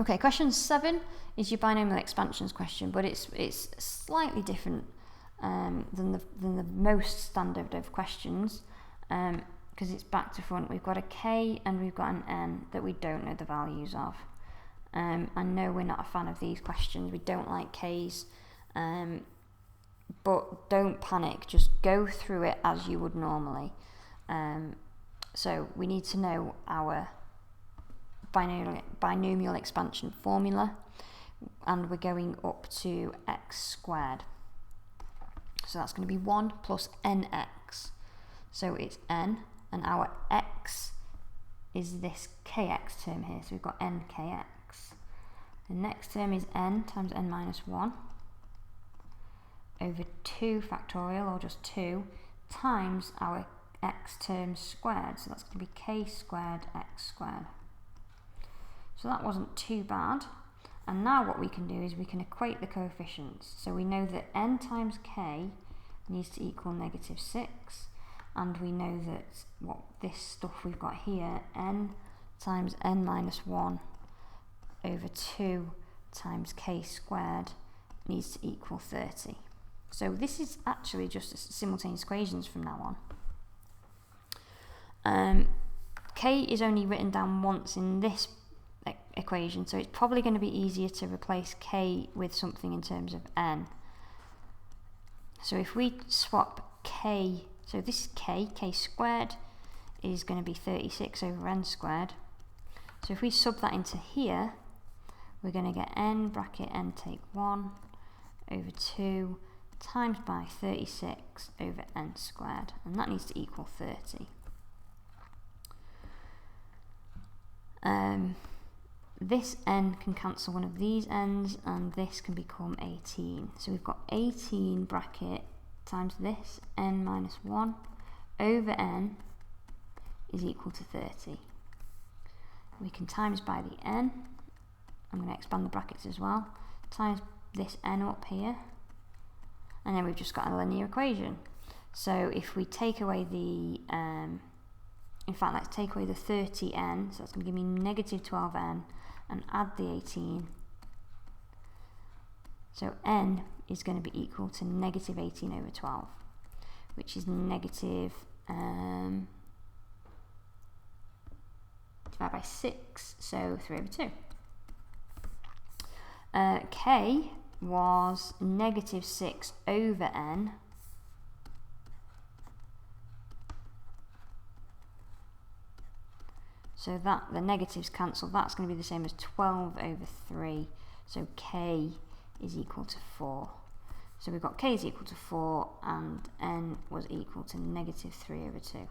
Okay, question 7 is your binomial expansions question, but it's slightly different than the most standard of questions, because it's back to front. We've got a k and we've got an n that we don't know the values of. I know we're not a fan of these questions. We don't like k's, but don't panic. Just go through it as you would normally. So we need to know our binomial expansion formula, and we're going up to x squared. So that's going to be 1 plus nx. So it's n, and our x is this kx term here. So we've got nkx. The next term is n times n minus 1 over 2 factorial, or just 2, times our x term squared. So that's going to be k squared x squared. So that wasn't too bad. And now what we can do is we can equate the coefficients. So we know that n times k needs to equal -6. And we know that what this stuff we've got here, n times n minus 1 over 2 times k squared, needs to equal 30. So this is actually just simultaneous equations from now on. K is only written down once in this equation, so it's probably going to be easier to replace k with something in terms of n. So if we swap k, so this is k squared is going to be 36 over n squared. So if we sub that into here, we're going to get n bracket n take 1 over 2 times by 36 over n squared, and that needs to equal 30. This n can cancel one of these n's, and this can become 18. So we've got 18 bracket times this n minus 1 over n is equal to 30. We can times by the n. I'm going to expand the brackets as well. Times this n up here, and then we've just got a linear equation. So if we take away the, in fact, let's take away the 30n, so that's going to give me -12n, and add the 18. So n is going to be equal to -18 over 12, which is divided by 6, so 3 over 2. K was -6 over n. So that the negatives cancel. That's going to be the same as 12 over 3. So k is equal to 4. So we've got k is equal to 4, and n was equal to -3 over 2.